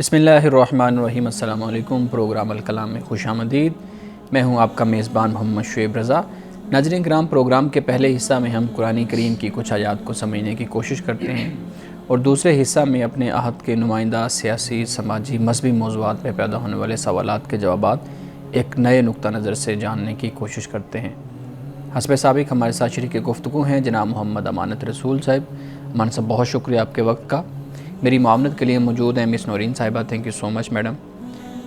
بسم اللہ الرحمن الرحیم۔ السلام علیکم۔ پروگرام الکلام میں خوش آمدید۔ میں ہوں آپ کا میزبان محمد شعیب رضا۔ ناظرین کرام، پروگرام کے پہلے حصہ میں ہم قرآن کریم کی کچھ آیات کو سمجھنے کی کوشش کرتے ہیں اور دوسرے حصہ میں اپنے عہد کے نمائندہ سیاسی، سماجی، مذہبی موضوعات میں پیدا ہونے والے سوالات کے جوابات ایک نئے نقطہ نظر سے جاننے کی کوشش کرتے ہیں۔ حسب سابق ہمارے ساتھ شریک گفتگو ہیں جناب محمد امانت رسول صاحب۔ امان صاحب، بہت شکریہ آپ کے وقت کا۔ میری معاونت کے لیے موجود ہیں مس نورین صاحبہ۔ Thank you so much madam.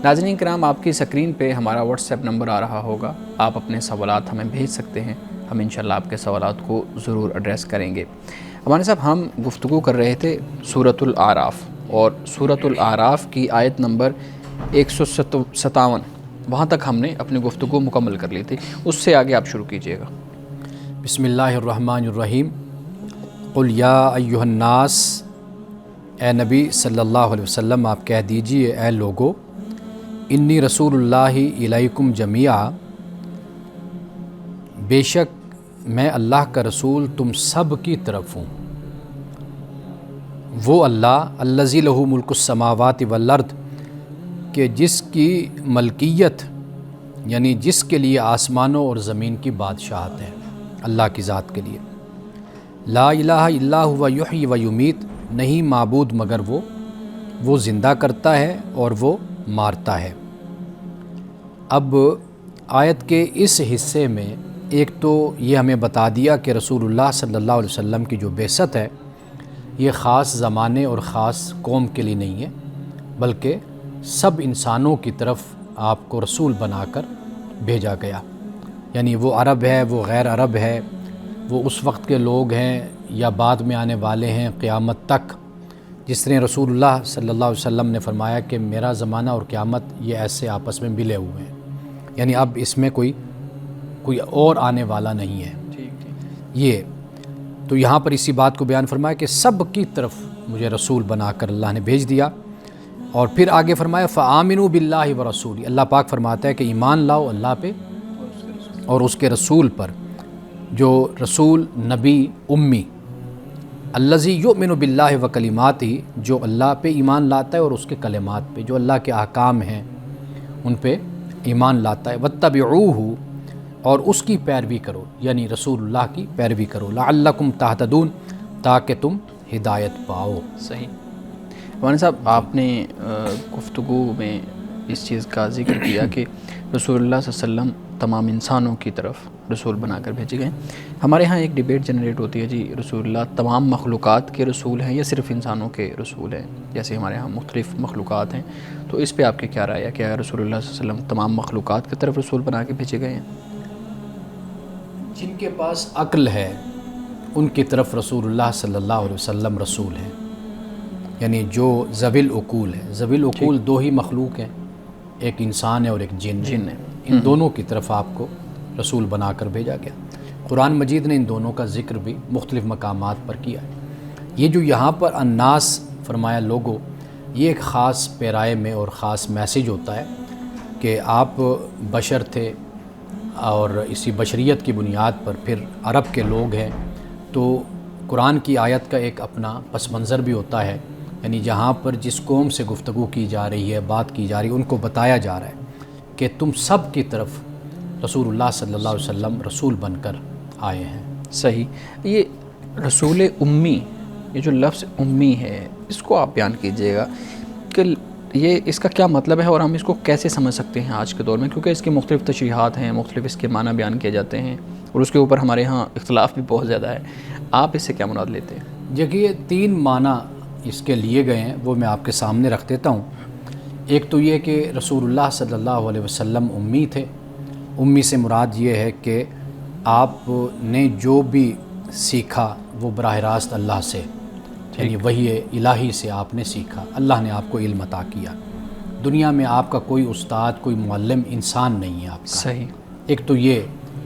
ناظرین کرام، آپ کی سکرین پہ ہمارا واٹس ایپ نمبر آ رہا ہوگا، آپ اپنے سوالات ہمیں بھیج سکتے ہیں، ہم انشاءاللہ آپ کے سوالات کو ضرور ایڈریس کریں گے۔ ہمارے صاحب، ہم گفتگو کر رہے تھے سورۃ الاعراف، اور سورۃ الاعراف کی آیت نمبر 157 وہاں تک ہم نے اپنی گفتگو مکمل کر لی تھی، اس سے آگے آپ شروع کیجئے گا۔ بسم اللہ الرحمن الرحیم۔ قل یا ایھا الناس، اے نبی صلی اللہ علیہ وسلم آپ کہہ دیجئے اے لوگو، انی رسول اللہ الیکم جمیعا، بے شک میں اللہ کا رسول تم سب کی طرف ہوں۔ وہ اللہ الذی لہ ملک السماوات والارض، کہ جس کی ملکیت یعنی جس کے لیے آسمانوں اور زمین کی بادشاہت ہے، اللہ کی ذات کے لیے۔ لا الہ الا ہوا یحیی و یمیت، نہیں معبود مگر وہ زندہ کرتا ہے اور وہ مارتا ہے۔ اب آیت کے اس حصے میں ایک تو یہ ہمیں بتا دیا کہ رسول اللہ صلی اللہ علیہ وسلم کی جو بعثت ہے یہ خاص زمانے اور خاص قوم کے لیے نہیں ہے، بلکہ سب انسانوں کی طرف آپ کو رسول بنا کر بھیجا گیا۔ یعنی وہ عرب ہے، وہ غیر عرب ہے، وہ اس وقت کے لوگ ہیں یا بعد میں آنے والے ہیں قیامت تک۔ جس طرح رسول اللہ صلی اللہ علیہ وسلم نے فرمایا کہ میرا زمانہ اور قیامت یہ ایسے آپس میں ملے ہوئے ہیں، یعنی اب اس میں کوئی اور آنے والا نہیں ہے۔ یہ تو یہاں پر اسی بات کو بیان فرمایا کہ سب کی طرف مجھے رسول بنا کر اللہ نے بھیج دیا، اور پھر آگے فرمایا فآمنوا باللہ ورسولہ، اللہ پاک فرماتا ہے کہ ایمان لاؤ اللہ پہ اور اس کے رسول پر، جو رسول نبی امی، الذی یؤمن باللہ وکلماتہ، جو اللہ پہ ایمان لاتا ہے اور اس کے کلمات پہ، جو اللہ کے احکام ہیں ان پہ ایمان لاتا ہے۔ واتبعوہ، اور اس کی پیروی کرو، یعنی رسول اللہ کی پیروی کرو، لعلکم تہتدون، تاکہ تم ہدایت پاؤ۔ صحیح۔ مولانا صاحب، آپ نے گفتگو میں اس چیز کا ذکر کیا کہ رسول اللہ صلی اللہ علیہ وسلم تمام انسانوں کی طرف رسول بنا کر بھیجے گئے۔ ہمارے ہاں ایک ڈیبیٹ جنریٹ ہوتی ہے، جی رسول اللہ تمام مخلوقات کے رسول ہیں یا صرف انسانوں کے رسول ہیں؟ جیسے ہمارے ہاں مختلف مخلوقات ہیں، تو اس پہ آپ کے کیا رائے ہے؟ کیا رسول اللہ صلی اللہ علیہ وسلم تمام مخلوقات کی طرف رسول بنا کے بھیجے گئے ہیں؟ جن کے پاس عقل ہے ان کی طرف رسول اللہ صلی اللہ علیہ وسلم رسول ہیں، یعنی جو ذوی العقول ہے۔ ذوی العقول دو ہی مخلوق ہیں، ایک انسان ہے اور ایک جن ہے۔ ان دونوں کی طرف آپ کو رسول بنا کر بھیجا گیا۔ قرآن مجید نے ان دونوں کا ذکر بھی مختلف مقامات پر کیا ہے۔ یہ جو یہاں پر الناس فرمایا لوگو، یہ ایک خاص پیرائے میں اور خاص میسیج ہوتا ہے کہ آپ بشر تھے اور اسی بشریت کی بنیاد پر پھر عرب کے لوگ ہیں، تو قرآن کی آیت کا ایک اپنا پس منظر بھی ہوتا ہے، یعنی جہاں پر جس قوم سے گفتگو کی جا رہی ہے، بات کی جا رہی ہے، ان کو بتایا جا رہا ہے کہ تم سب کی طرف رسول اللہ صلی اللہ علیہ وسلم رسول بن کر آئے ہیں۔ صحیح۔ یہ رسول امی، یہ جو لفظ امی ہے، اس کو آپ بیان کیجئے گا کہ یہ اس کا کیا مطلب ہے اور ہم اس کو کیسے سمجھ سکتے ہیں آج کے دور میں، کیونکہ اس کی مختلف تشریحات ہیں، مختلف اس کے معنی بیان کیے جاتے ہیں اور اس کے اوپر ہمارے ہاں اختلاف بھی بہت زیادہ ہے۔ آپ اس سے کیا مراد لیتے ہیں؟ دیکھیے، تین معنی اس کے لیے گئے ہیں، وہ میں آپ کے سامنے رکھ دیتا ہوں۔ ایک تو یہ کہ رسول اللہ صلی اللہ علیہ وسلم امی تھے۔ امی سے مراد یہ ہے کہ آپ نے جو بھی سیکھا وہ براہ راست اللہ سے، یعنی وحی الہی سے آپ نے سیکھا، اللہ نے آپ کو علم عطا کیا۔ دنیا میں آپ کا کوئی استاد، کوئی معلم انسان نہیں ہے آپ کا۔ صحیح۔ ایک تو یہ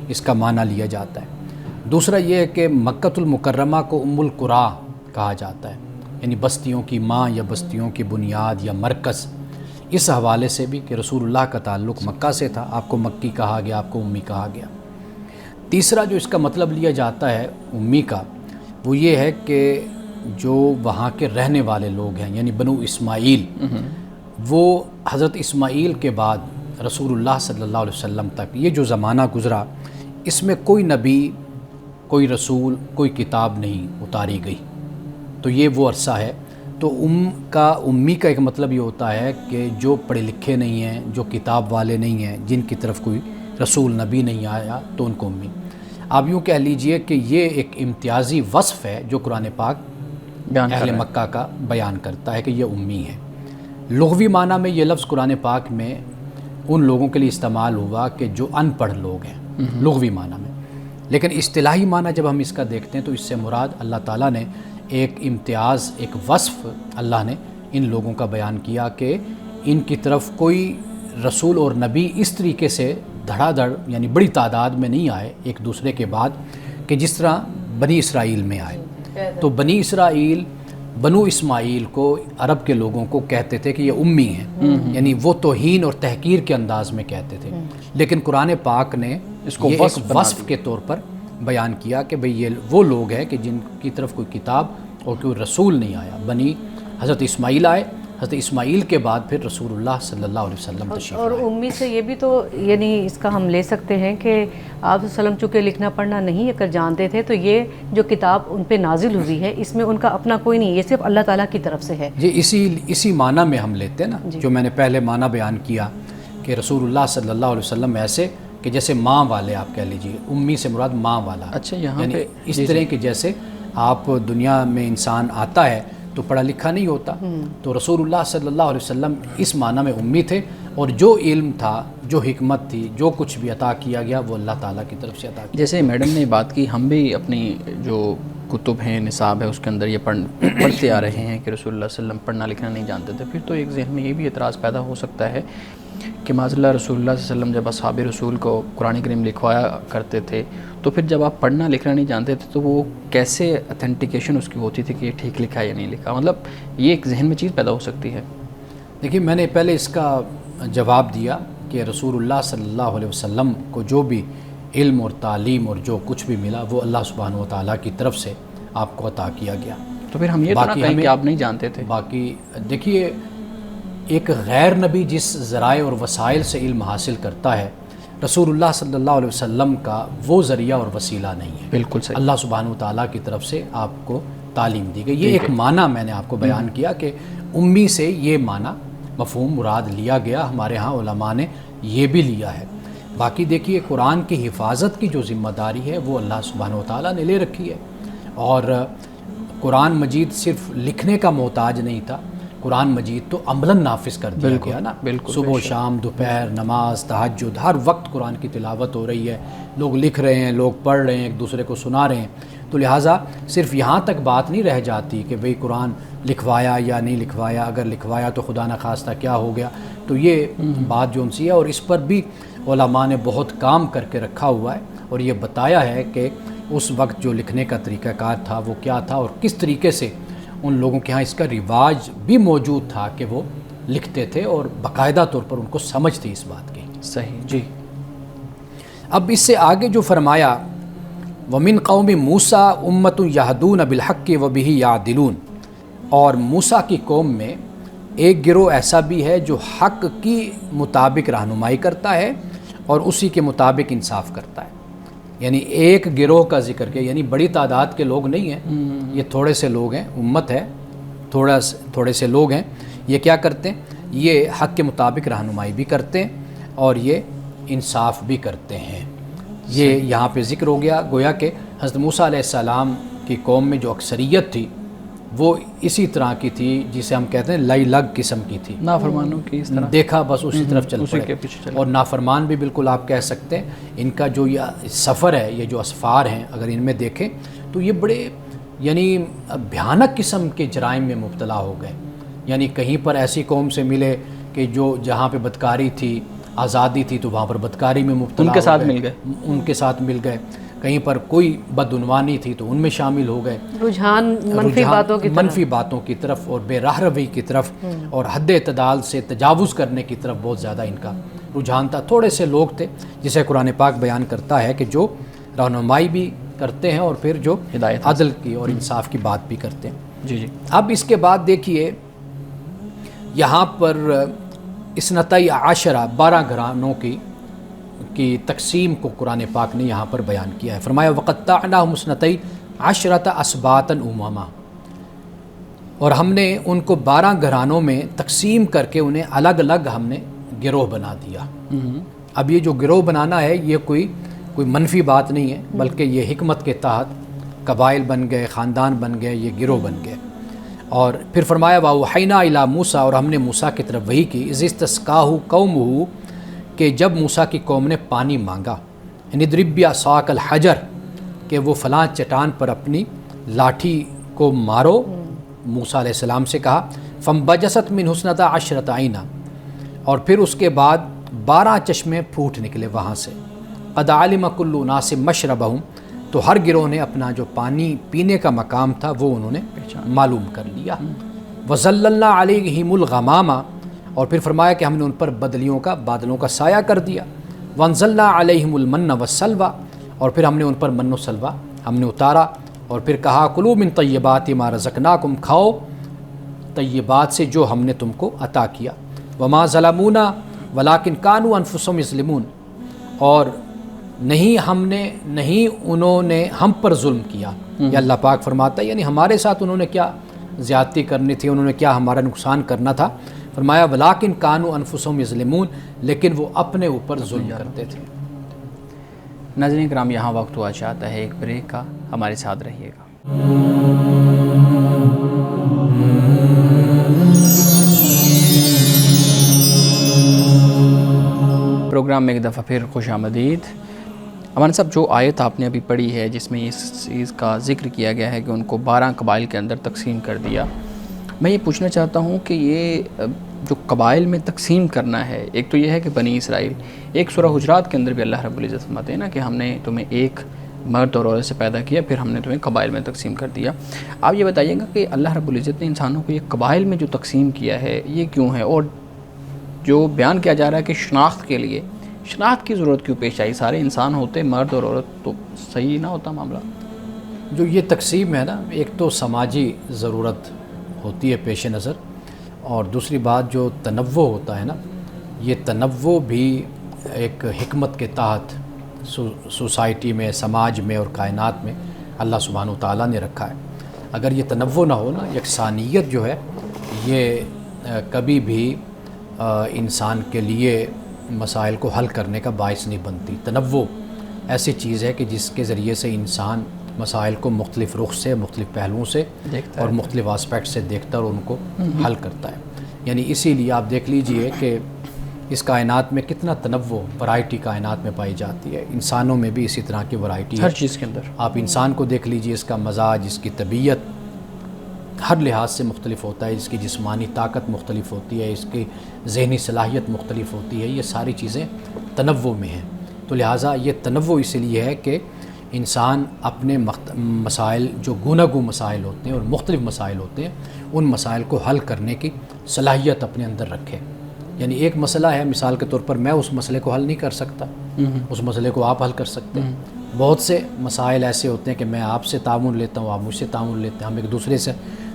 اس کا معنی لیا جاتا ہے۔ دوسرا یہ ہے کہ مکۃ المکرمہ کو ام القریٰ کہا جاتا ہے، یعنی بستیوں کی ماں یا بستیوں کی بنیاد یا مرکز۔ اس حوالے سے بھی کہ رسول اللہ کا تعلق مکہ سے تھا، آپ کو مکی کہا گیا، آپ کو امی کہا گیا۔ تیسرا جو اس کا مطلب لیا جاتا ہے امی کا، وہ یہ ہے کہ جو وہاں کے رہنے والے لوگ ہیں، یعنی بنو اسماعیل، وہ حضرت اسماعیل کے بعد رسول اللہ صلی اللہ علیہ وسلم تک یہ جو زمانہ گزرا، اس میں کوئی نبی، کوئی رسول، کوئی کتاب نہیں اتاری گئی. تو یہ وہ عرصہ ہے. تو امی کا ایک مطلب یہ ہوتا ہے کہ جو پڑھے لکھے نہیں ہیں، جو کتاب والے نہیں ہیں، جن کی طرف کوئی رسول نبی نہیں آیا، تو ان کو امی. آپ یوں کہہ لیجئے کہ یہ ایک امتیازی وصف ہے جو قرآن پاک اہل مکہ کا بیان کرتا ہے کہ یہ امی ہے. لغوی معنی میں یہ لفظ قرآن پاک میں ان لوگوں کے لیے استعمال ہوا کہ جو ان پڑھ لوگ ہیں، لغوی معنی میں. لیکن اصطلاحی معنی جب ہم اس کا دیکھتے ہیں تو اس سے مراد اللہ تعالیٰ نے ایک امتیاز، ایک وصف اللہ نے ان لوگوں کا بیان کیا کہ ان کی طرف کوئی رسول اور نبی اس طریقے سے دھڑا دھڑ یعنی بڑی تعداد میں نہیں آئے ایک دوسرے کے بعد کہ جس طرح بنی اسرائیل میں آئے. تو بنی اسرائیل بنو اسماعیل کو عرب کے لوگوں کو کہتے تھے کہ یہ امی ہیں، یعنی وہ توہین اور تحقیر کے انداز میں کہتے تھے. لیکن قرآن پاک نے اس کو ایک وصف کے طور پر بیان کیا کہ بھئی یہ وہ لوگ ہیں کہ جن کی طرف کوئی کتاب اور کوئی رسول نہیں آیا. بنی حضرت اسماعیل آئے، حضرت اسماعیل کے بعد پھر رسول اللہ صلی اللہ علیہ وسلم تشریف اور امی سے یہ بھی تو یعنی اس کا ہم لے سکتے ہیں کہ آپ صلی اللہ علیہ وسلم چونکہ لکھنا پڑھنا نہیں اگر جانتے تھے تو یہ جو کتاب ان پہ نازل ہوئی ہے اس میں ان کا اپنا کوئی نہیں، یہ صرف اللہ تعالیٰ کی طرف سے ہے. جی اسی معنی میں ہم لیتے ہیں نا جو میں نے پہلے معنی بیان کیا کہ رسول اللہ صلی اللہ علیہ وسلم ایسے کہ جیسے ماں والے آپ کہہ لیجیے، امی سے مراد ماں والا. اچھا یہاں یعنی پہ اس طرح کہ جیسے آپ دنیا میں انسان آتا ہے تو پڑھا لکھا نہیں ہوتا، تو رسول اللہ صلی اللہ علیہ وسلم اس معنی میں امی تھے، اور جو علم تھا، جو حکمت تھی، جو کچھ بھی عطا کیا گیا وہ اللہ تعالیٰ کی طرف سے عطا کیا. جیسے میڈم نے بات کی، ہم بھی اپنی جو کتب ہیں، نصاب ہے، اس کے اندر یہ پڑھتے آ رہے ہیں کہ رسول اللہ صلی اللہ علیہ وسلم پڑھنا لکھنا نہیں جانتے تھے. پھر تو ایک ذہن میں یہ بھی اعتراض پیدا ہو سکتا ہے کہ معاذ اللہ رسول اللہ صلی اللہ علیہ وسلم جب اصحاب رسول کو قرآن کریم لکھوایا کرتے تھے تو پھر جب آپ پڑھنا لکھنا نہیں جانتے تھے تو وہ کیسے اتھینٹیکیشن اس کی ہوتی تھی کہ یہ ٹھیک لکھا ہے یا نہیں لکھا؟ مطلب یہ ایک ذہن میں چیز پیدا ہو سکتی ہے. دیکھیے میں نے پہلے اس کا جواب دیا کہ رسول اللہ صلی اللہ علیہ وسلم کو جو بھی علم اور تعلیم اور جو کچھ بھی ملا وہ اللہ سبحانہ و تعالیٰ کی طرف سے آپ کو عطا کیا گیا. تو پھر ہم یہ تو نہ کہیں کہ آپ نہیں جانتے تھے. باقی دیکھیے ایک غیر نبی جس ذرائع اور وسائل سے علم حاصل کرتا ہے، رسول اللہ صلی اللہ علیہ وسلم کا وہ ذریعہ اور وسیلہ نہیں ہے. بالکل صحیح. اللہ سبحانہ و تعالیٰ کی طرف سے آپ کو تعلیم دی گئی. یہ ایک معنی میں نے آپ کو بیان کیا کہ امی سے یہ معنی مفہوم مراد لیا گیا. ہمارے ہاں علماء نے یہ بھی لیا ہے. باقی دیکھیے قرآن کی حفاظت کی جو ذمہ داری ہے وہ اللہ سبحانہ و تعالیٰ نے لے رکھی ہے، اور قرآن مجید صرف لکھنے کا محتاج نہیں تھا، قرآن مجید تو عملاً نافذ کر دیا گیا نا. صبح و شام، دوپہر، نماز، تہجد، ہر وقت قرآن کی تلاوت ہو رہی ہے، لوگ لکھ رہے ہیں، لوگ پڑھ رہے ہیں، ایک دوسرے کو سنا رہے ہیں. تو لہٰذا صرف یہاں تک بات نہیں رہ جاتی کہ بھئی قرآن لکھوایا یا نہیں لکھوایا، اگر لکھوایا تو خدا نخواستہ کیا ہو گیا. تو یہ بات جو ان سی ہے، اور اس پر بھی علماء نے بہت کام کر کے رکھا ہوا ہے اور یہ بتایا ہے کہ اس وقت جو لکھنے کا طریقہ کار تھا وہ کیا تھا، اور کس طریقے سے ان لوگوں کے ہاں اس کا رواج بھی موجود تھا کہ وہ لکھتے تھے اور باقاعدہ طور پر ان کو سمجھ تھی اس بات کی. صحیح. جی اب اس سے آگے جو فرمایا وَمِن قَوْمِ مُوسَىٰ أُمَّةٌ يَهْدُونَ بِالْحَقِّ وَبِهِ يَعْدِلُونَ، اور موسیٰ کی قوم میں ایک گروہ ایسا بھی ہے جو حق کی مطابق رہنمائی کرتا ہے اور اسی کے مطابق انصاف کرتا ہے. یعنی ایک گروہ کا ذکر کیا، یعنی بڑی تعداد کے لوگ نہیں ہیں، یہ تھوڑے سے لوگ ہیں، امت ہے، تھوڑے سے لوگ ہیں. یہ کیا کرتے ہیں؟ یہ حق کے مطابق رہنمائی بھی کرتے ہیں اور یہ انصاف بھی کرتے ہیں. یہ یہاں پہ ذکر ہو گیا گویا کہ حضرت موسیٰ علیہ السلام کی قوم میں جو اکثریت تھی وہ اسی طرح کی تھی جسے ہم کہتے ہیں لائی لگ قسم کی تھی، نافرمانوں کی اس طرح دیکھا بس اسی طرف چل اسی پڑے. کے پیچھے چلے. اور نافرمان بھی بالکل آپ کہہ سکتے ہیں. ان کا جو یہ سفر ہے، یہ جو اسفار ہیں، اگر ان میں دیکھیں تو یہ بڑے یعنی بھیانک قسم کے جرائم میں مبتلا ہو گئے. یعنی کہیں پر ایسی قوم سے ملے کہ جو جہاں پہ بدکاری تھی، آزادی تھی، تو وہاں پر بدکاری میں مبتلا ان کے ہو ساتھ گئے. مل گئے، ان کے ساتھ مل گئے. کہیں پر کوئی بدعنوانی تھی تو ان میں شامل ہو گئے. رجحان منفی باتوں کی طرف اور بے راہ روی کی طرف اور حد اعتدال سے تجاوز کرنے کی طرف بہت زیادہ ان کا رجحان تھا. تھوڑے سے لوگ تھے جسے قرآن پاک بیان کرتا ہے کہ جو رہنمائی بھی کرتے ہیں اور پھر جو ہدایت عدل کی اور انصاف کی بات بھی کرتے ہیں. جی. اب اس کے بعد دیکھیے یہاں پر اثنتئی عشرہ 12 گھرانوں کی تقسیم کو قرآن پاک نے یہاں پر بیان کیا ہے. فرمایا وَقَطَّعْنَاهُمْ اثْنَتَيْ عَشْرَةَ أَسْبَاطًا أُمَمًا، اور ہم نے ان کو 12 گھرانوں میں تقسیم کر کے انہیں الگ الگ ہم نے گروہ بنا دیا. اب یہ جو گروہ بنانا ہے یہ کوئی منفی بات نہیں ہے، بلکہ یہ حکمت کے تحت قبائل بن گئے، خاندان بن گئے، یہ گروہ بن گئے. اور پھر فرمایا وَأَوْحَيْنَا إِلَىٰ موسیٰ، اور ہم نے موسیٰ کی طرف وحی کی اِذِ اسْتَسْقَاهُ قَوْمُهُ، کہ جب موسیٰ کی قوم نے پانی مانگا، اضرب بعصاک الحجر، کہ وہ فلاں چٹان پر اپنی لاٹھی کو مارو. موسیٰ علیہ السلام سے کہا فانبجست منہ اثنتا عشرۃ عینا، اور پھر اس کے بعد 12 چشمے پھوٹ نکلے وہاں سے. قد علم کل اناس مشربہم، تو ہر گروہ نے اپنا جو پانی پینے کا مقام تھا وہ انہوں نے معلوم کر لیا. وظللنا علیہم الغمام، اور پھر فرمایا کہ ہم نے ان پر بادلوں کا سایہ کر دیا. وانزلنا علیہم المن والسلوى، اور پھر ہم نے ان پر من و سلوہ ہم نے اتارا. اور پھر کہا کلوا من طیبات ما رزقناکم، کھاؤ طیبات سے جو ہم نے تم کو عطا کیا. وما ظلمونا ولکن کانوا انفسهم یظلمون، اور نہیں انہوں نے ہم پر ظلم کیا. یا اللہ پاک فرماتا ہے یعنی ہمارے ساتھ انہوں نے کیا زیادتی کرنی تھی، انہوں نے کیا ہمارا نقصان کرنا تھا. فرمایا ولیکن کانوا انفسهم یظلمون، لیکن وہ اپنے اوپر ظلم کرتے تھے. ناظرین کرام، یہاں وقت ہوا چاہتا ہے ایک بریک کا، ہمارے ساتھ رہیے گا. پروگرام میں ایک دفعہ پھر خوش آمدید. امان صاحب، جو آیت آپ نے ابھی پڑھی ہے جس میں اس چیز کا ذکر کیا گیا ہے کہ ان کو 12 قبائل کے اندر تقسیم کر دیا، میں یہ پوچھنا چاہتا ہوں کہ یہ جو قبائل میں تقسیم کرنا ہے، ایک تو یہ ہے کہ بنی اسرائیل، ایک سورہ حجرات کے اندر بھی اللہ رب العزت فرماتے ہیں نا کہ ہم نے تمہیں ایک مرد اور عورت سے پیدا کیا، پھر ہم نے تمہیں قبائل میں تقسیم کر دیا. آپ یہ بتائیے گا کہ اللہ رب العزت نے انسانوں کو یہ قبائل میں جو تقسیم کیا ہے یہ کیوں ہے، اور جو بیان کیا جا رہا ہے کہ شناخت کے لیے، شناخت کی ضرورت کیوں پیش آئی؟ سارے انسان ہوتے مرد اور عورت تو صحیح نہ ہوتا معاملہ. جو یہ تقسیم ہے نا، ایک تو سماجی ضرورت ہوتی ہے پیش نظر، اور دوسری بات جو تنوع ہوتا ہے نا، یہ تنوع بھی ایک حکمت کے تحت سوسائٹی میں، سماج میں اور کائنات میں اللہ سبحانہ و تعالیٰ نے رکھا ہے. اگر یہ تنوع نہ ہو نا، یکسانیت جو ہے یہ کبھی بھی انسان کے لیے مسائل کو حل کرنے کا باعث نہیں بنتی. تنوع ایسی چیز ہے کہ جس کے ذریعے سے انسان مسائل کو مختلف رخ سے، مختلف پہلوؤں سے اور مختلف آسپیکٹ سے دیکھتا اور ان کو حل کرتا ہے. یعنی اسی لیے آپ دیکھ لیجئے کہ اس کائنات میں کتنا تنوع، ورائٹی کائنات میں پائی جاتی ہے. انسانوں میں بھی اسی طرح کی ورائٹی ہے، ہر چیز کے اندر. آپ انسان کو دیکھ لیجئے، اس کا مزاج، اس کی طبیعت ہر لحاظ سے مختلف ہوتا ہے. اس کی جسمانی طاقت مختلف ہوتی ہے، اس کی ذہنی صلاحیت مختلف ہوتی ہے. یہ ساری چیزیں تنوع میں ہیں. تو لہٰذا یہ تنوع اس لیے ہے کہ انسان اپنے مسائل، جو گوناگوں مسائل ہوتے ہیں اور مختلف مسائل ہوتے ہیں، ان مسائل کو حل کرنے کی صلاحیت اپنے اندر رکھے. یعنی ایک مسئلہ ہے، مثال کے طور پر میں اس مسئلے کو حل نہیں کر سکتا، اس مسئلے کو آپ حل کر سکتے ہیں. بہت سے مسائل ایسے ہوتے ہیں کہ میں آپ سے تعاون لیتا ہوں، آپ مجھ سے تعاون لیتے ہیں، ہم ایک دوسرے سے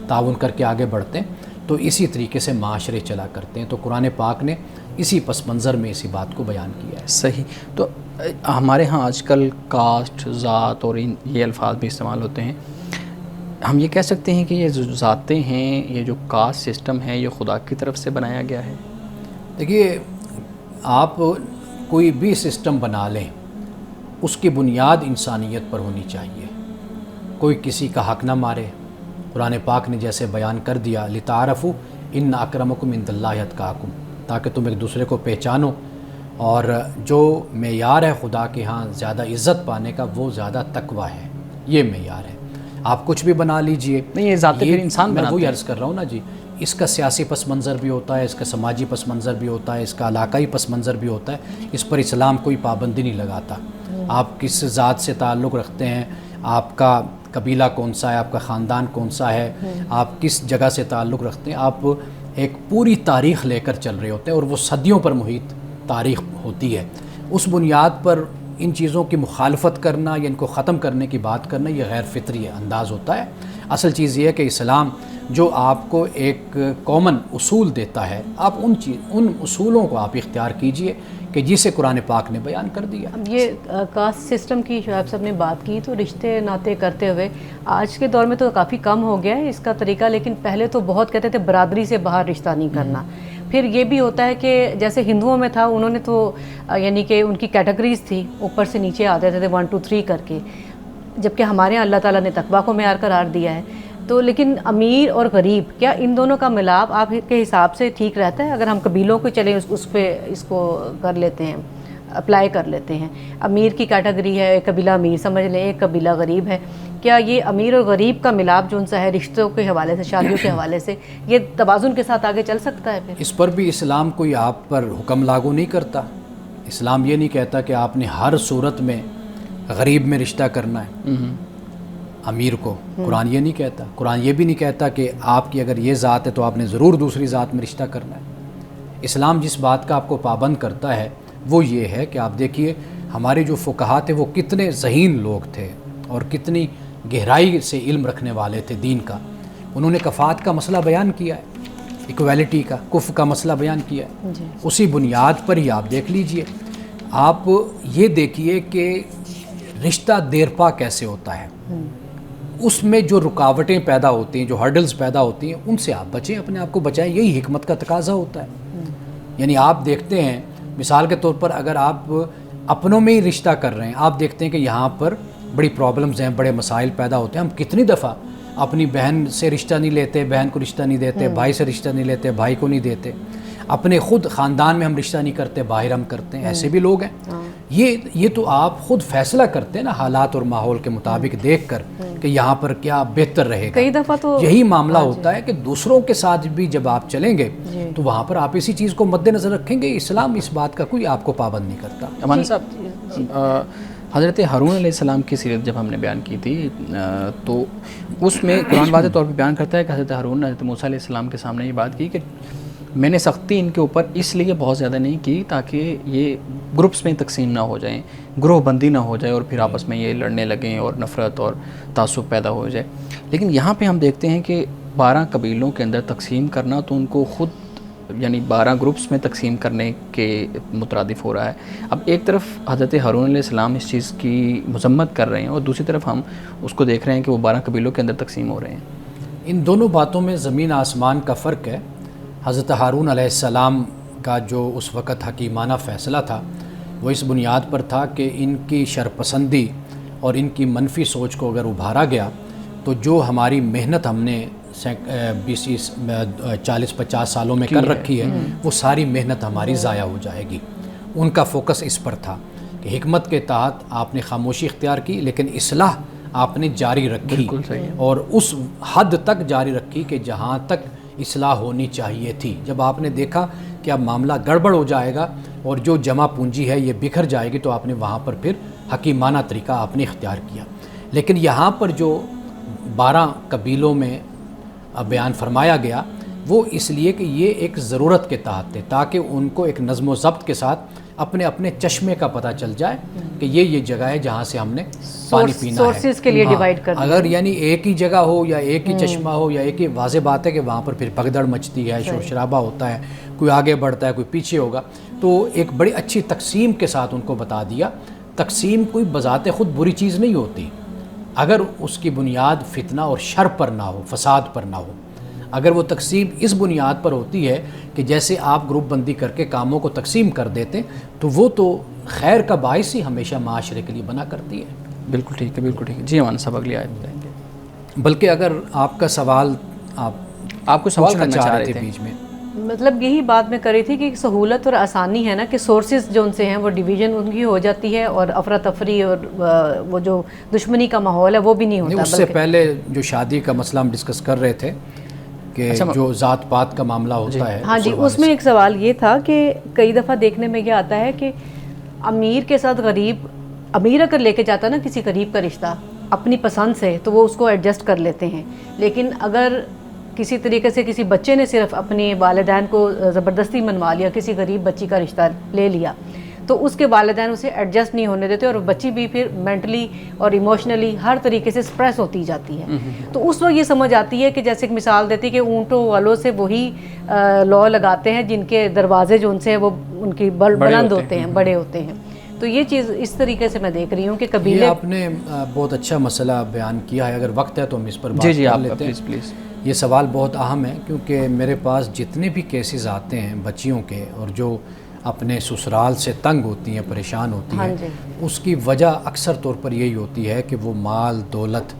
تعاون کر کے آگے بڑھتے ہیں. تو اسی طریقے سے معاشرے چلا کرتے ہیں. تو قرآن پاک نے اسی پس منظر میں اسی بات کو بیان کیا ہے. صحیح. تو ہمارے ہاں آج کل کاسٹ، ذات اور یہ الفاظ بھی استعمال ہوتے ہیں. ہم یہ کہہ سکتے ہیں کہ یہ جو ذاتیں ہیں، یہ جو کاسٹ سسٹم ہے، یہ خدا کی طرف سے بنایا گیا ہے. دیکھیے، آپ کوئی بھی سسٹم بنا لیں، اس کی بنیاد انسانیت پر ہونی چاہیے. کوئی کسی کا حق نہ مارے. قرآن پاک نے جیسے بیان کر دیا لِتَعَارَفُوا إِنَّ أَكْرَمَكُمْ عِندَ اللَّهِ أَتْقَاكُمْ، تاکہ تم ایک دوسرے کو پہچانو، اور جو معیار ہے خدا کے ہاں زیادہ عزت پانے کا وہ زیادہ تقوی ہے. یہ معیار ہے. آپ کچھ بھی بنا لیجئے. نہیں، یہ ذاتیں پھر انسان بناتے ہیں. میں وہی عرض کر رہا ہوں نا جی، اس کا سیاسی پس منظر بھی ہوتا ہے، اس کا سماجی پس منظر بھی ہوتا ہے، اس کا علاقائی پس منظر بھی ہوتا ہے. اس پر اسلام کوئی پابندی نہیں لگاتا. آپ کس ذات سے تعلق رکھتے ہیں، آپ کا قبیلہ کون سا ہے، آپ کا خاندان کون سا ہے، آپ کس جگہ سے تعلق رکھتے ہیں، آپ ایک پوری تاریخ لے کر چل رہے ہوتے ہیں، اور وہ صدیوں پر محیط تاریخ ہوتی ہے. اس بنیاد پر ان چیزوں کی مخالفت کرنا یا ان کو ختم کرنے کی بات کرنا یہ غیر فطری انداز ہوتا ہے۔ اصل چیز یہ ہے کہ اسلام جو آپ کو ایک کامن اصول دیتا ہے، آپ ان اصولوں کو آپ اختیار کیجئے کہ جسے قرآن پاک نے بیان کر دیا۔ اب یہ کاسٹ سسٹم کی شعیب صاحب نے بات کی، تو رشتے ناطے کرتے ہوئے آج کے دور میں تو کافی کم ہو گیا ہے اس کا طریقہ، لیکن پہلے تو بہت کہتے تھے برادری سے باہر رشتہ نہیں کرنا۔ پھر یہ بھی ہوتا ہے کہ جیسے ہندوؤں میں تھا، انہوں نے تو یعنی کہ ان کی کیٹیگریز تھی، اوپر سے نیچے آتے تھے 1 2 3 کر کے، جبکہ ہمارے یہاں اللہ تعالیٰ نے تقویٰ کو معیار قرار دیا ہے۔ تو لیکن امیر اور غریب، کیا ان دونوں کا ملاپ آپ کے حساب سے ٹھیک رہتا ہے؟ اگر ہم قبیلوں کو چلیں اس پہ اس کو کر لیتے ہیں، اپلائی کر لیتے ہیں، امیر کی کیٹیگری ہے، ایک قبیلہ امیر سمجھ لیں، ایک قبیلہ غریب ہے، کیا یہ امیر اور غریب کا ملاپ جو ان سا ہے رشتوں کے حوالے سے، شادیوں کے حوالے سے، یہ توازن کے ساتھ آگے چل سکتا ہے؟ پھر اس پر بھی اسلام کوئی آپ پر حکم لاگو نہیں کرتا۔ اسلام یہ نہیں کہتا کہ آپ نے ہر صورت میں غریب میں رشتہ کرنا ہے امیر کو، قرآن یہ نہیں کہتا۔ قرآن یہ بھی نہیں کہتا کہ آپ کی اگر یہ ذات ہے تو آپ نے ضرور دوسری ذات میں رشتہ کرنا ہے۔ اسلام جس بات کا آپ کو پابند کرتا ہے وہ یہ ہے کہ آپ دیکھیے ہمارے جو فقہا تھے وہ کتنے ذہین لوگ تھے اور کتنی گہرائی سے علم رکھنے والے تھے دین کا۔ انہوں نے کفات کا مسئلہ بیان کیا ہے، ایکویلٹی کا، کف کا مسئلہ بیان کیا ہے۔ اسی بنیاد پر ہی آپ دیکھ لیجئے، آپ یہ دیکھیے کہ رشتہ دیرپا کیسے ہوتا ہے، اس میں جو رکاوٹیں پیدا ہوتی ہیں، جو ہرڈلز پیدا ہوتی ہیں، ان سے آپ بچیں، اپنے آپ کو بچائیں، یہی حکمت کا تقاضا ہوتا ہے۔ یعنی آپ دیکھتے ہیں مثال کے طور پر اگر آپ اپنوں میں ہی رشتہ کر رہے ہیں، آپ دیکھتے ہیں کہ یہاں پر بڑی پرابلمز ہیں، بڑے مسائل پیدا ہوتے ہیں۔ ہم کتنی دفعہ اپنی بہن سے رشتہ نہیں لیتے، بہن کو رشتہ نہیں دیتے، بھائی سے رشتہ نہیں لیتے، بھائی کو نہیں دیتے، اپنے خود خاندان میں ہم رشتہ نہیں کرتے، باہر ہم کرتے ہیں، ایسے بھی لوگ ہیں۔ یہ تو آپ خود فیصلہ کرتے ہیں نا حالات اور ماحول کے مطابق دیکھ کر کہ یہاں پر کیا بہتر رہے گا۔ کئی دفعہ تو یہی معاملہ ہوتا ہے کہ دوسروں کے ساتھ بھی جب آپ چلیں گے تو وہاں پر آپ اسی چیز کو مد نظر رکھیں گے۔ اسلام اس بات کا کوئی آپ کو پابند نہیں کرتا۔ امان صاحب، حضرت ہارون علیہ السلام کی سیرت جب ہم نے بیان کی تھی تو اس میں قرآن واضح طور پہ بیان کرتا ہے کہ حضرت ہارون نے حضرت موسیٰ علیہ السلام کے سامنے یہ بات کی کہ میں نے سختی ان کے اوپر اس لیے بہت زیادہ نہیں کی تاکہ یہ گروپس میں تقسیم نہ ہو جائیں، گروہ بندی نہ ہو جائے اور پھر آپس میں یہ لڑنے لگیں اور نفرت اور تعصب پیدا ہو جائے۔ لیکن یہاں پہ ہم دیکھتے ہیں کہ 12 قبیلوں کے اندر تقسیم کرنا تو ان کو خود یعنی 12 گروپس میں تقسیم کرنے کے مترادف ہو رہا ہے۔ اب ایک طرف حضرت ہارون علیہ السلام اس چیز کی مذمت کر رہے ہیں اور دوسری طرف ہم اس کو دیکھ رہے ہیں کہ وہ 12 قبیلوں کے اندر تقسیم ہو رہے ہیں۔ ان دونوں باتوں میں زمین آسمان کا فرق ہے۔ حضرت ہارون علیہ السلام کا جو اس وقت حکیمانہ فیصلہ تھا وہ اس بنیاد پر تھا کہ ان کی شرپسندی اور ان کی منفی سوچ کو اگر ابھارا گیا تو جو ہماری محنت ہم نے 40-50 سالوں میں کر رکھی ہے وہ ساری محنت ہماری ضائع ہو جائے گی۔ ان کا فوکس اس پر تھا کہ حکمت کے تحت آپ نے خاموشی اختیار کی لیکن اصلاح آپ نے جاری رکھی اور اس حد تک جاری رکھی کہ جہاں تک اصلاح ہونی چاہیے تھی۔ جب آپ نے دیکھا کہ اب معاملہ گڑبڑ ہو جائے گا اور جو جمع پونجی ہے یہ بکھر جائے گی تو آپ نے وہاں پر پھر حکیمانہ طریقہ آپ نے اختیار کیا۔ لیکن یہاں پر جو 12 قبیلوں میں بیان فرمایا گیا وہ اس لیے کہ یہ ایک ضرورت کے تحت تھے تاکہ ان کو ایک نظم و ضبط کے ساتھ اپنے اپنے چشمے کا پتہ چل جائے کہ یہ جگہ ہے جہاں سے ہم نے پانی پینا ہے۔ سورسز کے لیے ڈیوائیڈ کر اگر یعنی ایک ہی جگہ ہو یا ایک ہی چشمہ ہو یا ایک ہی، واضح بات ہے کہ وہاں پر پھر بھگدڑ مچتی ہے، شور شرابہ ہوتا ہے، کوئی آگے بڑھتا ہے کوئی پیچھے ہوگا۔ تو ایک بڑی اچھی تقسیم کے ساتھ ان کو بتا دیا۔ تقسیم کوئی بذات خود بری چیز نہیں ہوتی اگر اس کی بنیاد فتنہ اور شر پر نہ ہو، فساد پر نہ ہو۔ اگر وہ تقسیم اس بنیاد پر ہوتی ہے کہ جیسے آپ گروپ بندی کر کے کاموں کو تقسیم کر دیتے تو وہ تو خیر کا باعث ہی ہمیشہ معاشرے کے لیے بنا کرتی ہے۔ بالکل ٹھیک ہے، بالکل ٹھیک ہے۔ جی امان صاحب اگلی آیت بتائیں گے۔ بلکہ اگر آپ کا سوال آپ کو سوال کرنا چاہ رہے تھے بیچ میں، مطلب یہی بات میں کری تھی کہ سہولت اور آسانی ہے نا کہ سورسز جو ان سے ہیں وہ ڈویژن ان کی ہو جاتی ہے اور افراتفری اور وہ جو دشمنی کا ماحول ہے وہ بھی نہیں ہوتا۔ اس سے پہلے جو شادی کا مسئلہ ہم ڈسکس کر رہے تھے کہ جو ذات پات کا معاملہ ہوتا ہے، ہاں جی، اس میں ایک سوال یہ تھا کہ کئی دفعہ دیکھنے میں یہ آتا ہے کہ امیر کے ساتھ غریب، امیر اگر لے کے جاتا ہے نا کسی غریب کا رشتہ اپنی پسند سے تو وہ اس کو ایڈجسٹ کر لیتے ہیں، لیکن اگر کسی طریقے سے کسی بچے نے صرف اپنے والدین کو زبردستی منوا لیا، کسی غریب بچی کا رشتہ لے لیا تو اس کے والدین اسے ایڈجسٹ نہیں ہونے دیتے اور بچی بھی پھر مینٹلی اور ایموشنلی ہر طریقے سے اسپریس ہوتی جاتی ہے. تو اس وقت یہ سمجھ آتی ہے کہ جیسے ایک مثال دیتی ہے کہ اونٹوں والوں سے وہی لا لگاتے ہیں جن کے دروازے جو ان سے وہ ان کی بلند ہوتے ہیں, بڑے ہوتے ہیں. تو یہ چیز اس طریقے سے میں دیکھ رہی ہوں کہ قبیلے. یہ آپ نے بہت اچھا مسئلہ بیان کیا ہے, اگر وقت ہے تو ہم اس پر بات کر لیتے ہیں. پلیز. یہ سوال بہت اہم ہے کیونکہ میرے پاس جتنے بھی کیسز آتے ہیں بچیوں کے اور جو اپنے سسرال سے تنگ ہوتی ہیں, پریشان ہوتی ہیں, اس کی وجہ اکثر طور پر یہی ہوتی ہے کہ وہ مال دولت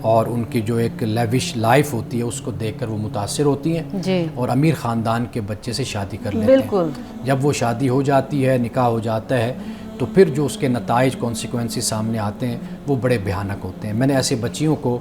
اور ان کی جو ایک لیوش لائف ہوتی ہے اس کو دیکھ کر وہ متاثر ہوتی ہیں اور امیر خاندان کے بچے سے شادی کر لیتے ہیں. جب وہ شادی ہو جاتی ہے, نکاح ہو جاتا ہے, تو پھر جو اس کے نتائج کانسیکوینسز سامنے آتے ہیں وہ بڑے بھیانک ہوتے ہیں. میں نے ایسے بچیوں کو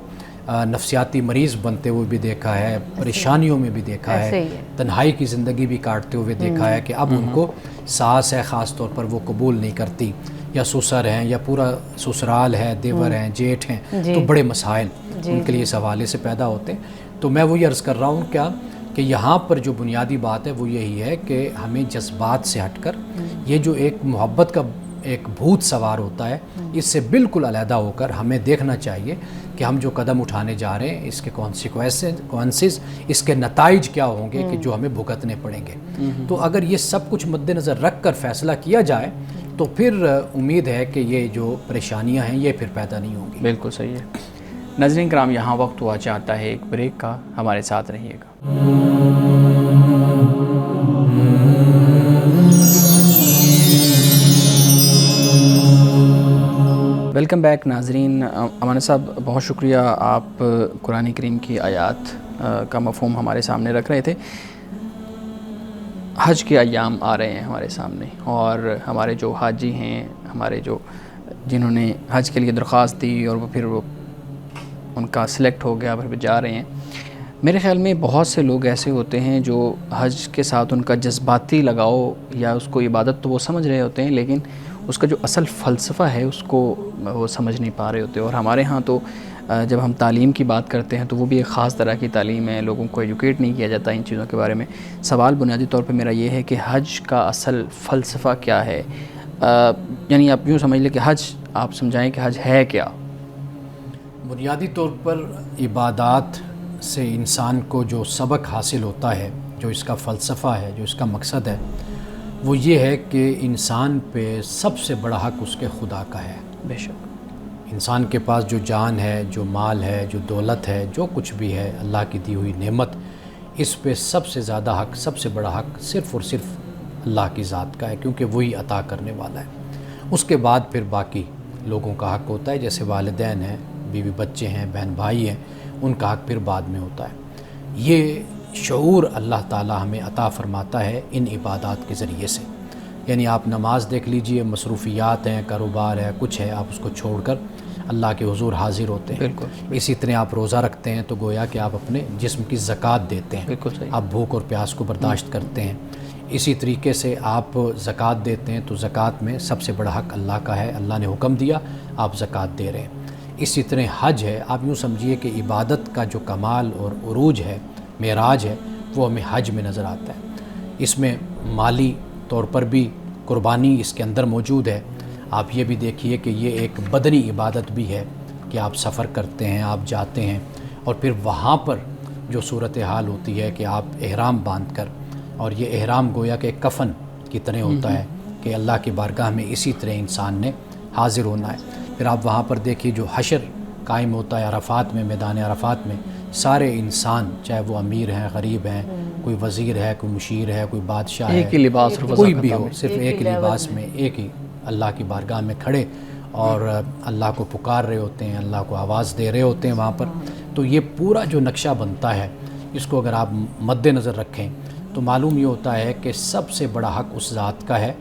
نفسیاتی مریض بنتے ہوئے بھی دیکھا ہے, پریشانیوں میں بھی دیکھا ہے, تنہائی کی زندگی بھی کاٹتے ہوئے دیکھا ہے کہ اب ان کو ساس ہے خاص طور پر وہ قبول نہیں کرتی, یا سسر ہیں یا پورا سسرال ہے, دیور ہیں, جیٹھ ہیں, تو بڑے مسائل ان کے لیے اس حوالے سے پیدا ہوتے ہیں. تو میں وہی عرض کر رہا ہوں کیا کہ یہاں پر جو بنیادی بات ہے وہ یہی ہے کہ ہمیں جذبات سے ہٹ کر یہ جو ایک محبت کا ایک بھوت سوار ہوتا ہے اس سے بالکل علیحدہ ہو کر ہمیں دیکھنا چاہیے کہ ہم جو قدم اٹھانے جا رہے ہیں اس کے کانسیکوینسز, اس کے نتائج کیا ہوں گے کہ جو ہمیں بھگتنے پڑیں گے. تو اگر یہ سب کچھ مد نظر رکھ کر فیصلہ کیا جائے تو پھر امید ہے کہ یہ جو پریشانیاں ہیں یہ پھر پیدا نہیں ہوں گی. بالکل صحیح ہے. ناظرین کرام, یہاں وقت ہوا چاہتا ہے ایک بریک کا, ہمارے ساتھ رہیے گا. ویلکم بیک ناظرین. امانہ صاحب بہت شکریہ, آپ قرآن کریم کی آیات کا مفہوم ہمارے سامنے رکھ رہے تھے. حج کے ایام آ رہے ہیں ہمارے سامنے اور ہمارے جو حاجی ہیں, ہمارے جو جنہوں نے حج کے لیے درخواست دی اور وہ پھر وہ ان کا سلیکٹ ہو گیا, پھر جا رہے ہیں. میرے خیال میں بہت سے لوگ ایسے ہوتے ہیں جو حج کے ساتھ ان کا جذباتی لگاؤ یا اس کو عبادت تو وہ سمجھ رہے ہوتے ہیں, لیکن اس کا جو اصل فلسفہ ہے اس کو وہ سمجھ نہیں پا رہے ہوتے. اور ہمارے ہاں تو جب ہم تعلیم کی بات کرتے ہیں تو وہ بھی ایک خاص طرح کی تعلیم ہے, لوگوں کو ایجوکیٹ نہیں کیا جاتا ان چیزوں کے بارے میں. سوال بنیادی طور پہ میرا یہ ہے کہ حج کا اصل فلسفہ کیا ہے؟ یعنی آپ یوں سمجھ لیں کہ حج, آپ سمجھائیں کہ حج ہے کیا؟ بنیادی طور پر عبادات سے انسان کو جو سبق حاصل ہوتا ہے, جو اس کا فلسفہ ہے, جو اس کا مقصد ہے, وہ یہ ہے کہ انسان پہ سب سے بڑا حق اس کے خدا کا ہے. بے شک. انسان کے پاس جو جان ہے, جو مال ہے, جو دولت ہے, جو کچھ بھی ہے اللہ کی دی ہوئی نعمت, اس پہ سب سے زیادہ حق, سب سے بڑا حق صرف اور صرف اللہ کی ذات کا ہے, کیونکہ وہی عطا کرنے والا ہے. اس کے بعد پھر باقی لوگوں کا حق ہوتا ہے, جیسے والدین ہیں, بیوی بچے ہیں, بہن بھائی ہیں, ان کا حق پھر بعد میں ہوتا ہے. یہ شعور اللہ تعالی ہمیں عطا فرماتا ہے ان عبادات کے ذریعے سے. یعنی آپ نماز دیکھ لیجئے, مصروفیات ہیں, کاروبار ہے, کچھ ہے, آپ اس کو چھوڑ کر اللہ کے حضور حاضر ہوتے ہیں. بالکل. اسی طرح آپ روزہ رکھتے ہیں تو گویا کہ آپ اپنے جسم کی زکوٰۃ دیتے ہیں. بالکل صحیح. آپ بھوک اور پیاس کو برداشت کرتے ہیں. اسی طریقے سے آپ زکوٰۃ دیتے ہیں تو زکوٰۃ میں سب سے بڑا حق اللہ کا ہے, اللہ نے حکم دیا, آپ زکوٰۃ دے رہے ہیں. اسی طرح حج ہے, آپ یوں سمجھیے کہ عبادت کا جو کمال اور عروج ہے, معراج ہے, وہ ہمیں حج میں نظر آتا ہے. اس میں مالی طور پر بھی قربانی اس کے اندر موجود ہے. آپ یہ بھی دیکھیے کہ یہ ایک بدنی عبادت بھی ہے کہ آپ سفر کرتے ہیں, آپ جاتے ہیں, اور پھر وہاں پر جو صورتحال ہوتی ہے کہ آپ احرام باندھ کر, اور یہ احرام گویا کہ کفن کی طرح ہوتا ہے کہ اللہ کی بارگاہ میں اسی طرح انسان نے حاضر ہونا ہے. پھر آپ وہاں پر دیکھیے جو حشر قائم ہوتا ہے عرفات میں, میدان عرفات میں, سارے انسان چاہے وہ امیر ہیں, غریب ہیں, کوئی وزیر ہے, کوئی مشیر ہے, کوئی بادشاہ ہے, ایک ہی لباس اور کوئی بھی ہو, صرف ایک ہی لباس میں, ایک ہی اللہ کی بارگاہ میں کھڑے اور اللہ کو پکار رہے ہوتے ہیں, اللہ کو آواز دے رہے ہوتے ہیں وہاں پر. تو یہ پورا جو نقشہ بنتا ہے, اس کو اگر آپ مد نظر رکھیں تو معلوم یہ ہوتا ہے کہ سب سے بڑا حق اس ذات کا ہے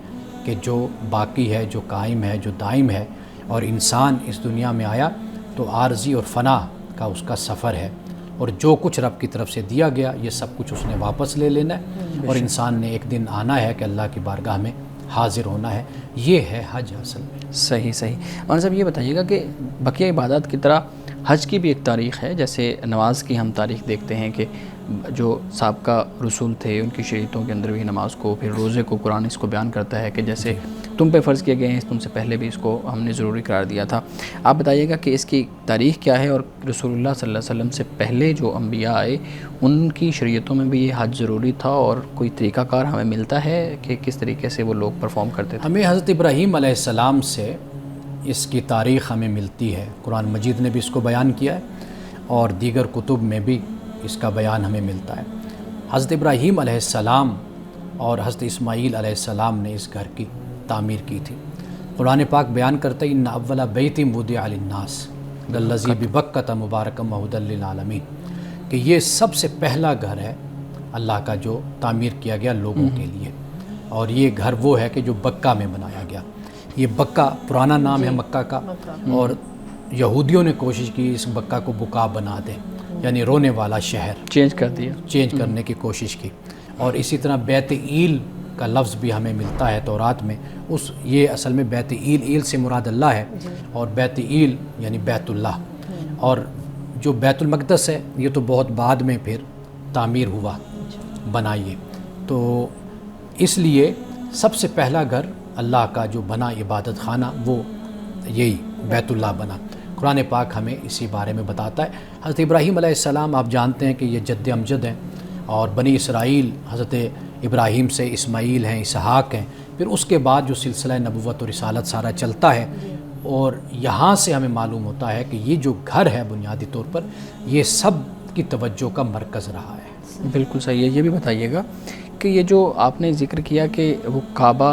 کہ جو باقی ہے, جو قائم ہے, جو دائم ہے. اور انسان اس دنیا میں آیا تو عارضی اور فنا کا اس کا سفر ہے, اور جو کچھ رب کی طرف سے دیا گیا یہ سب کچھ اس نے واپس لے لینا ہے, اور انسان نے ایک دن آنا ہے کہ اللہ کی بارگاہ میں حاضر ہونا ہے. یہ ہے حج اصل میں. صحیح صحیح. اور صاحب یہ بتائیے گا کہ بقیہ عبادات کی طرح حج کی بھی ایک تاریخ ہے. جیسے نماز کی ہم تاریخ دیکھتے ہیں کہ جو سابقہ رسول تھے ان کی شریعتوں کے اندر بھی نماز کو, پھر روزے کو, قرآن اس کو بیان کرتا ہے کہ جیسے تم پہ فرض کیے گئے ہیں، تم سے پہلے بھی اس کو ہم نے ضروری قرار دیا تھا۔ آپ بتائیے گا کہ اس کی تاریخ کیا ہے، اور رسول اللہ صلی اللہ علیہ وسلم سے پہلے جو انبیاء آئے ان کی شریعتوں میں بھی یہ حج ضروری تھا، اور کوئی طریقہ کار ہمیں ملتا ہے کہ کس طریقے سے وہ لوگ پرفارم کرتے تھے؟ ہمیں حضرت ابراہیم علیہ السلام سے اس کی تاریخ ہمیں ملتی ہے، قرآن مجید نے بھی اس کو بیان کیا ہے اور دیگر کتب میں بھی اس کا بیان ہمیں ملتا ہے۔ حضرت ابراہیم علیہ السلام اور حضرت اسماعیل علیہ السلام نے اس گھر کی تعمیر کی تھی۔ قرآن پاک بیان کرتا ہے ان اول بیت وضع للناس للذی ببکۃ مبارکا وہدی للعالمین، کہ یہ سب سے پہلا گھر ہے اللہ کا جو تعمیر کیا گیا لوگوں کے لیے، اور یہ گھر وہ ہے کہ جو بکہ میں بنایا گیا۔ یہ بکہ پرانا نام ہے مکہ کا، اور یہودیوں نے کوشش کی اس بکہ کو بکا بنا دیں، یعنی رونے والا شہر، چینج کر دیا، چینج کرنے کی کوشش کی۔ اور اسی طرح بیت ایل کا لفظ بھی ہمیں ملتا ہے تورات میں، یہ اصل میں بیت ایل سے مراد اللہ ہے، اور بیت ایل یعنی بیت اللہ۔ اور جو بیت المقدس ہے یہ تو بہت بعد میں پھر تعمیر ہوا، بنائیے، تو اس لیے سب سے پہلا گھر اللہ کا جو بنا عبادت خانہ وہ یہی بیت اللہ بنا۔ قرآن پاک ہمیں اسی بارے میں بتاتا ہے۔ حضرت ابراہیم علیہ السلام آپ جانتے ہیں کہ یہ جد امجد ہیں، اور بنی اسرائیل حضرت ابراہیم سے اسماعیل ہیں، اسحاق ہیں، پھر اس کے بعد جو سلسلہ نبوت اور رسالت سارا چلتا ہے، اور یہاں سے ہمیں معلوم ہوتا ہے کہ یہ جو گھر ہے بنیادی طور پر یہ سب کی توجہ کا مرکز رہا ہے۔ بالکل صحیح ہے۔ یہ بھی بتائیے گا کہ یہ جو آپ نے ذکر کیا کہ وہ کعبہ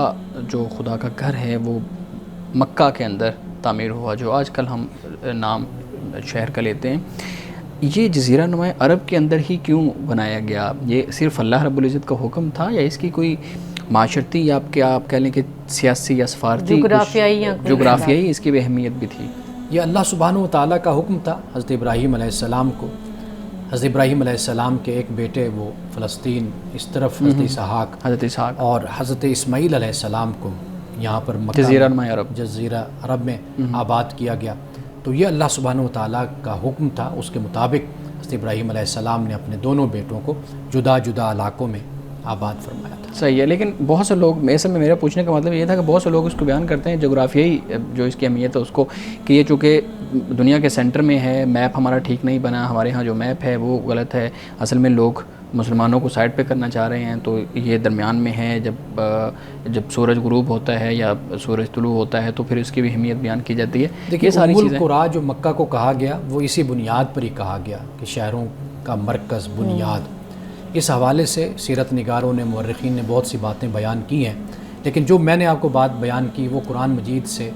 جو خدا کا گھر ہے وہ مکہ کے اندر تعمیر ہوا، جو آج کل ہم نام شہر کا لیتے ہیں، یہ جزیرہ نما عرب کے اندر ہی کیوں بنایا گیا؟ یہ صرف اللہ رب العزت کا حکم تھا، یا اس کی کوئی معاشرتی یا آپ کہہ لیں کہ سیاسی یا سفارتی جغرافیائی اس کی بھی اہمیت بھی تھی؟ یہ اللہ سبحانہ و تعالیٰ کا حکم تھا حضرت ابراہیم علیہ السلام کو۔ حضرت ابراہیم علیہ السلام کے ایک بیٹے وہ فلسطین اس طرف حضرت اسحاق، اور حضرت اسماعیل علیہ السلام کو یہاں پر جزیرہ عرب میں آباد کیا گیا۔ تو یہ اللہ سبحانہ و تعالیٰ کا حکم تھا، اس کے مطابق حضرت ابراہیم علیہ السلام نے اپنے دونوں بیٹوں کو جدا جدا علاقوں میں آباد فرمایا تھا۔ صحیح ہے، لیکن بہت سے لوگ، میرا پوچھنے کا مطلب یہ تھا کہ بہت سے لوگ اس کو بیان کرتے ہیں جغرافیائی جو اس کی اہمیت ہے اس کو، کہ یہ چونکہ دنیا کے سینٹر میں ہے، میپ ہمارا ٹھیک نہیں بنا، ہمارے ہاں جو میپ ہے وہ غلط ہے، اصل میں لوگ مسلمانوں کو سائڈ پہ کرنا چاہ رہے ہیں، تو یہ درمیان میں ہے، جب سورج غروب ہوتا ہے یا سورج طلوع ہوتا ہے تو پھر اس کی بھی اہمیت بیان کی جاتی ہے۔ دیکھیے ساری القریٰ جو مکہ کو کہا گیا وہ اسی بنیاد پر ہی کہا گیا کہ شہروں کا مرکز، بنیاد۔ اس حوالے سے سیرت نگاروں نے، مورخین نے بہت سی باتیں بیان کی ہیں، لیکن جو میں نے آپ کو بات بیان کی وہ قرآن مجید سے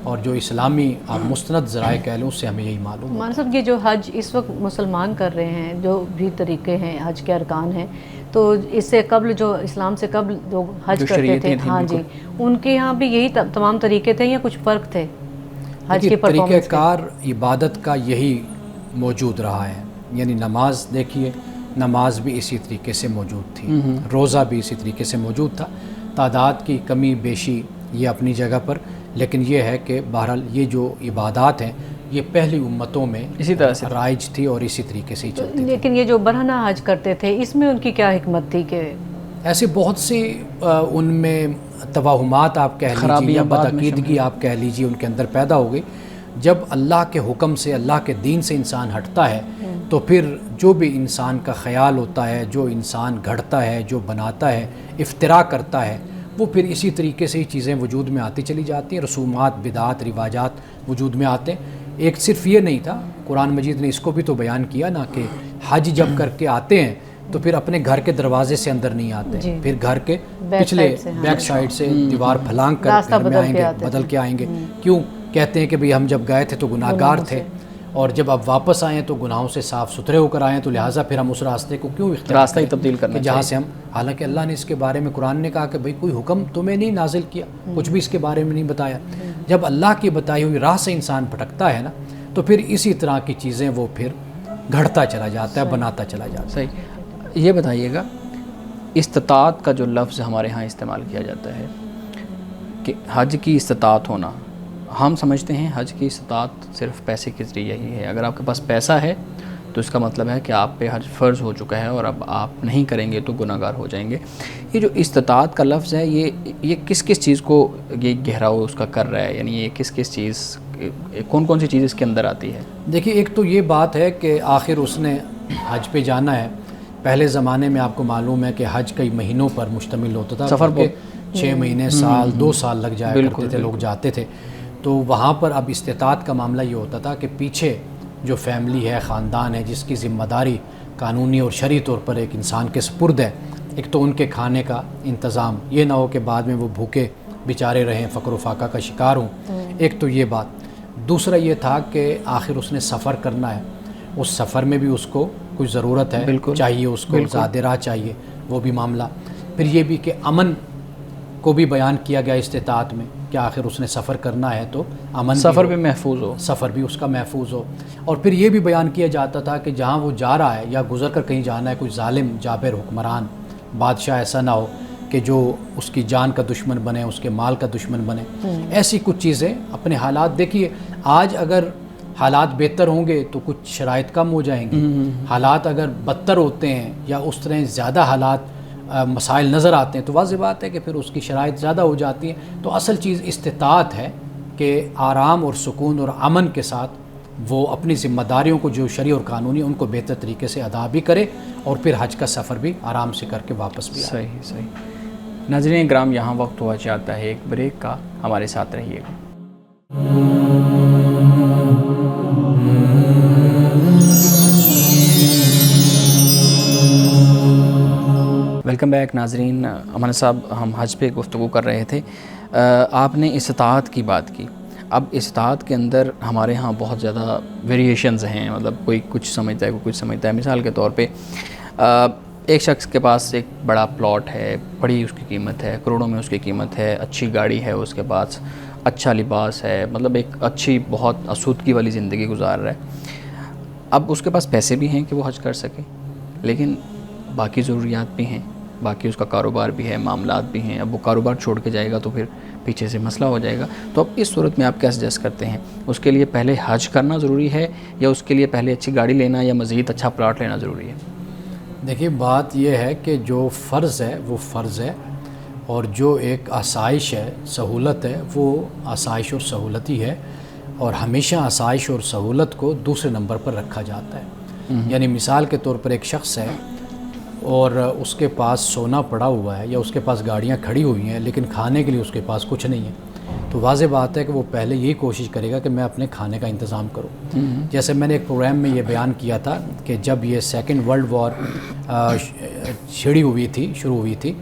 اور جو اسلامی مستند ذرائع کہہ لوں اس سے ہمیں یہی معلوم ہے۔ مولانا صاحب یہ جو حج اس وقت مسلمان کر رہے ہیں، جو بھی طریقے ہیں حج کے ارکان ہیں، تو اس سے قبل جو اسلام سے قبل جو حج کرتے تھے، ہاں جی، ان کے یہاں بھی یہی تمام طریقے تھے یا کچھ فرق تھے حج کے پرفارمنس؟ طریقہ کار عبادت کا یہی موجود رہا ہے، یعنی نماز دیکھیے، نماز بھی اسی طریقے سے موجود تھی، روزہ بھی اسی طریقے سے موجود تھا، تعداد کی کمی بیشی یہ اپنی جگہ پر، لیکن یہ ہے کہ بہرحال یہ جو عبادات ہیں یہ پہلی امتوں میں اسی طرح سے رائج تھی اور اسی طریقے سے ہی چلتی تھی۔ لیکن یہ جو برہنہ حج کرتے تھے اس میں ان کی کیا حکمت تھی؟ کہ ایسے بہت سی ان میں توہمات آپ کہہ لیجیے یا بدعقیدگی آپ کہہ لیجیے ان کے اندر پیدا ہو گئی۔ جب اللہ کے حکم سے، اللہ کے دین سے انسان ہٹتا ہے تو پھر جو بھی انسان کا خیال ہوتا ہے، جو انسان گھڑتا ہے، جو بناتا ہے، افتراء کرتا ہے، وہ پھر اسی طریقے سے ہی چیزیں وجود میں آتی چلی جاتی ہیں، رسومات، بدعات، رواجات وجود میں آتے ہیں۔ ایک صرف یہ نہیں تھا، قرآن مجید نے اس کو بھی تو بیان کیا نا کہ حج جب کر کے آتے ہیں تو پھر اپنے گھر کے دروازے سے اندر نہیں آتے، پھر گھر کے پچھلے بیک سائڈ سے دیوار پھلانگ کر گھر میں آئیں گے، بدل کے آئیں گے۔ کیوں کہتے ہیں کہ بھئی ہم جب گئے تھے تو گناہ گار تھے، اور جب اب واپس آئیں تو گناہوں سے صاف ستھرے ہو کر آئیں، تو لہٰذا پھر ہم اس راستے کو کیوں راستہ ہی تبدیل کرنا کہ جہاں سے ہم، حالانکہ اللہ نے اس کے بارے میں قرآن نے کہا کہ بھئی کوئی حکم تمہیں نہیں نازل کیا، کچھ بھی اس کے بارے میں نہیں بتایا۔ جب اللہ کی بتائی ہوئی راہ سے انسان بھٹکتا ہے نا تو پھر اسی طرح کی چیزیں وہ پھر گھڑتا چلا جاتا ہے، بناتا چلا جاتا ہے۔ صحیح۔ یہ بتائیے گا استطاعت کا جو لفظ ہمارے ہاں استعمال کیا جاتا ہے کہ حج کی استطاعت ہونا، ہم سمجھتے ہیں حج کی استطاعت صرف پیسے کے ذریعے ہی ہے، اگر آپ کے پاس پیسہ ہے تو اس کا مطلب ہے کہ آپ پہ حج فرض ہو چکا ہے اور اب آپ نہیں کریں گے تو گناہگار ہو جائیں گے. یہ جو استطاعت کا لفظ ہے یہ کس کس چیز کو یہ گہراؤ اس کا کر رہا ہے, یعنی یہ کس کس چیز, کون کون سی چیز اس کے اندر آتی ہے؟ دیکھیے ایک تو یہ بات ہے کہ آخر اس نے حج پہ جانا ہے. پہلے زمانے میں آپ کو معلوم ہے کہ حج کئی مہینوں پر مشتمل ہوتا تھا, سفر کے 6 مہینے سال 2 سال لگ جایا کرتے تھے, لوگ جاتے تھے. تو وہاں پر اب استطاعت کا معاملہ یہ ہوتا تھا کہ پیچھے جو فیملی ہے, خاندان ہے, جس کی ذمہ داری قانونی اور شرعی طور پر ایک انسان کے سپرد ہے, ایک تو ان کے کھانے کا انتظام, یہ نہ ہو کہ بعد میں وہ بھوکے بیچارے رہیں, فقر و فاقہ کا شکار ہوں. ایک تو یہ بات. دوسرا یہ تھا کہ آخر اس نے سفر کرنا ہے, اس سفر میں بھی اس کو کچھ ضرورت ہے, چاہیے اس کو زیادہ راہ چاہیے, وہ بھی معاملہ. پھر یہ بھی کہ امن کو بھی بیان کیا گیا استطاعت میں کہ آخر اس نے سفر کرنا ہے تو امن, سفر بھی محفوظ ہو, سفر بھی اس کا محفوظ ہو. اور پھر یہ بھی بیان کیا جاتا تھا کہ جہاں وہ جا رہا ہے یا گزر کر کہیں جانا ہے, کوئی ظالم جابر حکمران بادشاہ ایسا نہ ہو کہ جو اس کی جان کا دشمن بنے, اس کے مال کا دشمن بنے. ایسی کچھ چیزیں اپنے حالات. دیکھیے آج اگر حالات بہتر ہوں گے تو کچھ شرائط کم ہو جائیں گے, حالات اگر بدتر ہوتے ہیں یا اس طرح زیادہ حالات مسائل نظر آتے ہیں تو واضح بات ہے کہ پھر اس کی شرائط زیادہ ہو جاتی ہیں. تو اصل چیز استطاعت ہے کہ آرام اور سکون اور امن کے ساتھ وہ اپنی ذمہ داریوں کو جو شرعی اور قانونی ان کو بہتر طریقے سے ادا بھی کرے اور پھر حج کا سفر بھی آرام سے کر کے واپس بھی آئے. صحیح. ناظرین اکرام, یہاں وقت ہوا چاہتا ہے ایک بریک کا, ہمارے ساتھ رہیے گا. ویلکم بیک ناظرین. امان صاحب, ہم حج پہ گفتگو کر رہے تھے. آپ نے استطاعت کی بات کی. اب استطاعت کے اندر ہمارے ہاں بہت زیادہ ویریشنز ہیں, مطلب کوئی کچھ سمجھتا ہے, کوئی کچھ سمجھتا ہے. مثال کے طور پہ ایک شخص کے پاس ایک بڑا پلاٹ ہے, بڑی اس کی قیمت ہے, کروڑوں میں اس کی قیمت ہے, اچھی گاڑی ہے اس کے پاس, اچھا لباس ہے, مطلب ایک اچھی بہت آسودگی والی زندگی گزار رہا ہے. اب اس کے پاس پیسے بھی ہیں کہ وہ حج کر سکے, لیکن باقی ضروریات بھی ہیں, باقی اس کا کاروبار بھی ہے, معاملات بھی ہیں. اب وہ کاروبار چھوڑ کے جائے گا تو پھر پیچھے سے مسئلہ ہو جائے گا. تو اب اس صورت میں آپ کیا سجیسٹ کرتے ہیں؟ اس کے لیے پہلے حج کرنا ضروری ہے یا اس کے لیے پہلے اچھی گاڑی لینا یا مزید اچھا پلاٹ لینا ضروری ہے؟ دیکھیے بات یہ ہے کہ جو فرض ہے وہ فرض ہے, اور جو ایک آسائش ہے, سہولت ہے, وہ آسائش اور سہولت ہی ہے. اور ہمیشہ آسائش اور سہولت کو دوسرے نمبر پر رکھا جاتا ہے. یعنی مثال کے طور پر ایک شخص ہے اور اس کے پاس سونا پڑا ہوا ہے یا اس کے پاس گاڑیاں کھڑی ہوئی ہیں, لیکن کھانے کے لیے اس کے پاس کچھ نہیں ہے. تو واضح بات ہے کہ وہ پہلے یہی کوشش کرے گا کہ میں اپنے کھانے کا انتظام کروں. جیسے میں نے ایک پروگرام میں یہ بیان کیا تھا کہ جب یہ 2nd ورلڈ وار شروع ہوئی تھی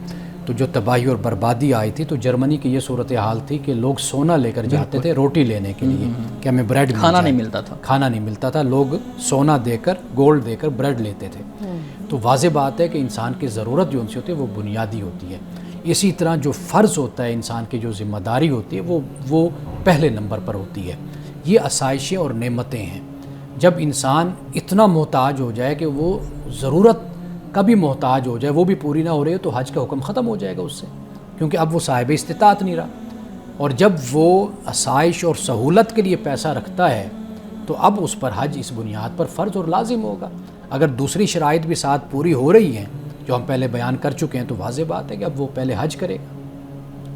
تو جو تباہی اور بربادی آئی تھی, تو جرمنی کی یہ صورتحال تھی کہ لوگ سونا لے کر جاتے تھے روٹی لینے کے لیے کہ ہمیں بریڈ, کھانا نہیں ملتا تھا, لوگ سونا دے کر, گولڈ دے کر بریڈ لیتے تھے. تو واضح بات ہے کہ انسان کی ضرورت جو ان سے ہوتی ہے وہ بنیادی ہوتی ہے. اسی طرح جو فرض ہوتا ہے انسان کی, جو ذمہ داری ہوتی ہے وہ پہلے نمبر پر ہوتی ہے. یہ آسائشیں اور نعمتیں ہیں. جب انسان اتنا محتاج ہو جائے کہ وہ ضرورت کا بھی محتاج ہو جائے, وہ بھی پوری نہ ہو رہی ہے, تو حج کا حکم ختم ہو جائے گا اس سے, کیونکہ اب وہ صاحب استطاعت نہیں رہا. اور جب وہ آسائش اور سہولت کے لیے پیسہ رکھتا ہے تو اب اس پر حج اس بنیاد پر فرض اور لازم ہوگا. اگر دوسری شرائط بھی ساتھ پوری ہو رہی ہیں جو ہم پہلے بیان کر چکے ہیں تو واضح بات ہے کہ اب وہ پہلے حج کرے گا.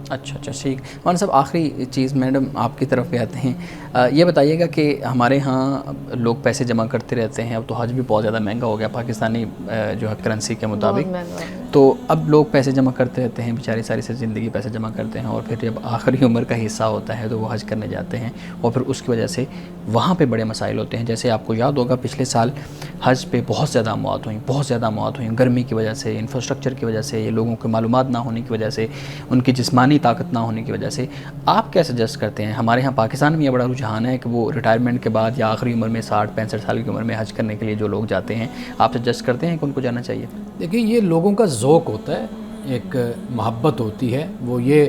اچھا ٹھیک. مولانا صاحب آخری چیز, میڈم آپ کی طرف بھی آتے ہیں, یہ بتائیے گا کہ ہمارے ہاں لوگ پیسے جمع کرتے رہتے ہیں, اب تو حج بھی بہت زیادہ مہنگا ہو گیا پاکستانی جو ہے کرنسی کے مطابق, تو اب لوگ پیسے جمع کرتے رہتے ہیں, بیچاری ساری سے زندگی پیسے جمع کرتے ہیں, اور پھر جب آخری عمر کا حصہ ہوتا ہے تو وہ حج کرنے جاتے ہیں, اور پھر اس کی وجہ سے وہاں پہ بڑے مسائل ہوتے ہیں. جیسے آپ کو یاد ہوگا پچھلے سال حج پہ بہت زیادہ اموات ہوئیں, گرمی کی وجہ سے, انفراسٹرکچر کی وجہ سے, یہ لوگوں کو معلومات نہ ہونے کی وجہ سے, ان کی جسمانی طاقت نہ ہونے کی وجہ سے. آپ کیا سجیسٹ کرتے ہیں؟ ہمارے ہاں پاکستان میں یہ بڑا رجحان ہے کہ وہ ریٹائرمنٹ کے بعد یا آخری عمر میں 60-65 سال کی عمر میں حج کرنے کے لیے جو لوگ جاتے ہیں, آپ سجیسٹ کرتے ہیں کہ ان کو جانا چاہیے؟ دیکھیے یہ لوگوں کا ذوق ہوتا ہے, ایک محبت ہوتی ہے, وہ یہ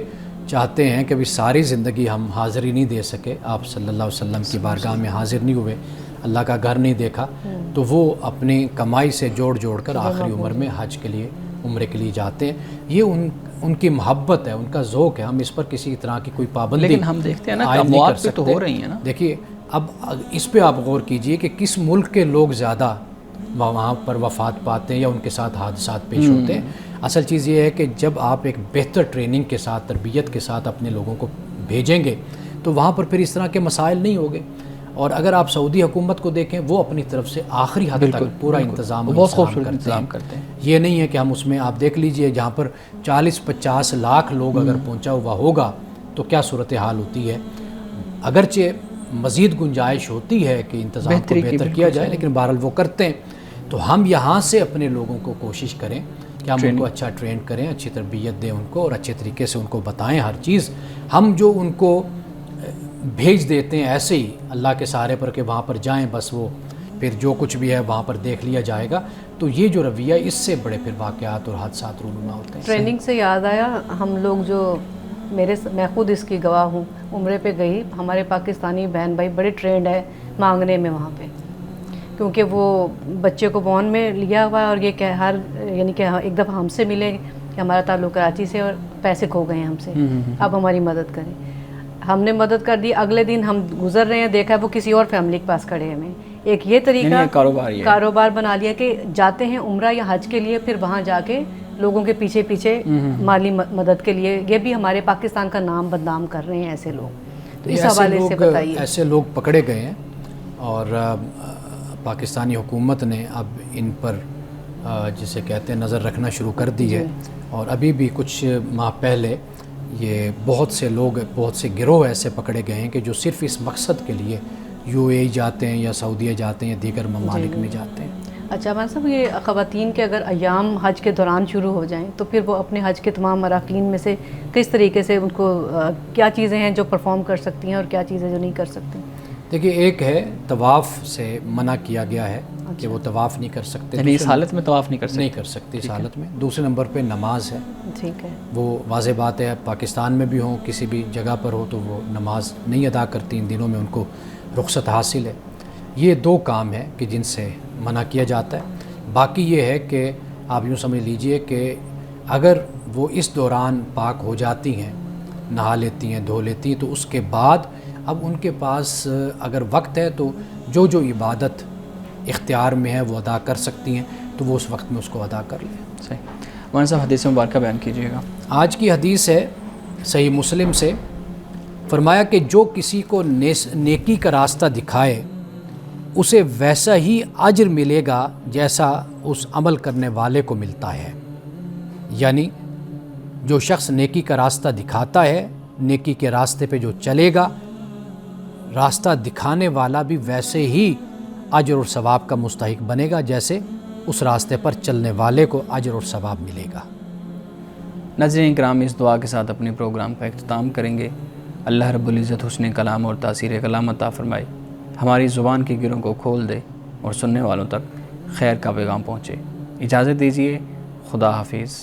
چاہتے ہیں کہ ابھی ساری زندگی ہم حاضری نہیں دے سکے, آپ صلی اللہ علیہ وسلم کی بارگاہ میں حاضر نہیں ہوئے, اللہ کا گھر نہیں دیکھا, تو وہ اپنی کمائی سے جوڑ کر آخری عمر میں حج کے لیے, عمرے کے لیے جاتے ہیں. یہ ان کی محبت ہے, ان کا ذوق ہے. ہم اس پر کسی طرح کی کوئی پابندی, لیکن ہم دیکھتے ہیں نا اموات بھی تو ہو رہی ہیں نا. دیکھیے اب اس پہ آپ غور کیجئے کہ کس ملک کے لوگ زیادہ وہاں پر وفات پاتے ہیں یا ان کے ساتھ حادثات پیش ہوتے ہیں. اصل چیز یہ ہے کہ جب آپ ایک بہتر ٹریننگ کے ساتھ، تربیت کے ساتھ اپنے لوگوں کو بھیجیں گے تو وہاں پر پھر اس طرح کے مسائل نہیں ہوگے. اور اگر آپ سعودی حکومت کو دیکھیں، وہ اپنی طرف سے آخری حد تک پورا انتظام بہت خوبصورت انتظام کرتے ہیں. یہ نہیں ہے کہ ہم اس میں، آپ دیکھ لیجئے جہاں پر 40-50 لاکھ لوگ اگر پہنچا ہوا ہوگا تو کیا صورتحال ہوتی ہے. اگرچہ مزید گنجائش ہوتی ہے کہ انتظام کو بہتر کیا جائے، لیکن بہرحال وہ کرتے ہیں. تو ہم یہاں سے اپنے لوگوں کو کوشش کریں کہ ہم ان کو اچھا ٹرین کریں، اچھی تربیت دیں ان کو، اور اچھے طریقے سے ان کو بتائیں ہر چیز. ہم جو ان کو بھیج دیتے ہیں ایسے ہی اللہ کے سہارے پر کہ وہاں پر جائیں، بس وہ پھر جو کچھ بھی ہے وہاں پر دیکھ لیا جائے گا، تو یہ جو رویہ، اس سے بڑے پھر واقعات اور حادثات رونما ہوتے ہیں. ٹریننگ سے یاد آیا، ہم لوگ جو میں خود اس کی گواہ ہوں، عمرے پہ گئی، ہمارے پاکستانی بہن بھائی بڑے ٹرینڈ ہے مانگنے میں وہاں پہ، کیونکہ وہ بچے کو بون میں لیا ہوا ہے اور یہ کہ یعنی کہ ایک دفعہ ہم سے ملے کہ ہمارا تعلق کراچی سے اور پیسے کھو گئے ہیں ہم سے، آپ ہماری مدد کریں. ہم نے مدد کر دی. اگلے دن ہم گزر رہے ہیں، دیکھا وہ کسی اور فیملی کے پاس کھڑے ہیں. ایک یہ طریقہ کاروبار بنا لیا کہ جاتے ہیں عمرہ یا حج کے لیے، پھر وہاں جا کے لوگوں کے پیچھے پیچھے مالی مدد کے لیے، یہ بھی ہمارے پاکستان کا نام بدنام کر رہے ہیں ایسے لوگ. تو اس حوالے سے بتائیے. ایسے لوگ پکڑے گئے ہیں اور پاکستانی حکومت نے اب ان پر جسے کہتے ہیں نظر رکھنا شروع کر دی ہے. اور ابھی بھی کچھ ماہ پہلے یہ بہت سے لوگ، بہت سے گروہ ایسے پکڑے گئے ہیں کہ جو صرف اس مقصد کے لیے UAE جاتے ہیں یا سعودیہ جاتے ہیں یا دیگر ممالک میں جاتے ہیں. اچھا مان صاحب، یہ خواتین کے اگر ایام حج کے دوران شروع ہو جائیں تو پھر وہ اپنے حج کے تمام اراکین میں سے کس طریقے سے ان کو کیا چیزیں ہیں جو پرفارم کر سکتی ہیں اور کیا چیزیں جو نہیں کر سکتی؟ دیکھیے، ایک ہے طواف سے منع کیا گیا ہے کہ وہ طواف نہیں کر سکتے، یعنی اس حالت میں طواف نہیں کر سکتے اس حالت میں. دوسرے نمبر پہ نماز ہے. ٹھیک ہے، وہ واضح بات ہے، پاکستان میں بھی ہوں، کسی بھی جگہ پر ہو تو وہ نماز نہیں ادا کرتی. ان دنوں میں ان کو رخصت حاصل ہے. یہ 2 کام ہیں کہ جن سے منع کیا جاتا ہے. باقی یہ ہے کہ آپ یوں سمجھ لیجئے کہ اگر وہ اس دوران پاک ہو جاتی ہیں، نہا لیتی ہیں، دھو لیتی ہیں، تو اس کے بعد اب ان کے پاس اگر وقت ہے تو جو عبادت اختیار میں ہے وہ ادا کر سکتی ہیں، تو وہ اس وقت میں اس کو ادا کر لیں. صحیح. مولانا صاحب حدیث مبارکہ بیان کیجیے گا. آج کی حدیث ہے صحیح مسلم سے، فرمایا کہ جو کسی کو نیکی کا راستہ دکھائے اسے ویسا ہی اجر ملے گا جیسا اس عمل کرنے والے کو ملتا ہے. یعنی جو شخص نیکی کا راستہ دکھاتا ہے، نیکی کے راستے پہ جو چلے گا، راستہ دکھانے والا بھی ویسے ہی اجر اور ثواب کا مستحق بنے گا جیسے اس راستے پر چلنے والے کو اجر اور ثواب ملے گا. ناظرین کرام، اس دعا کے ساتھ اپنے پروگرام کا اختتام کریں گے. اللہ رب العزت حسن کلام اور تاثیر کلام عطا فرمائے، ہماری زبان کی گروں کو کھول دے اور سننے والوں تک خیر کا پیغام پہنچے. اجازت دیجیے، خدا حافظ.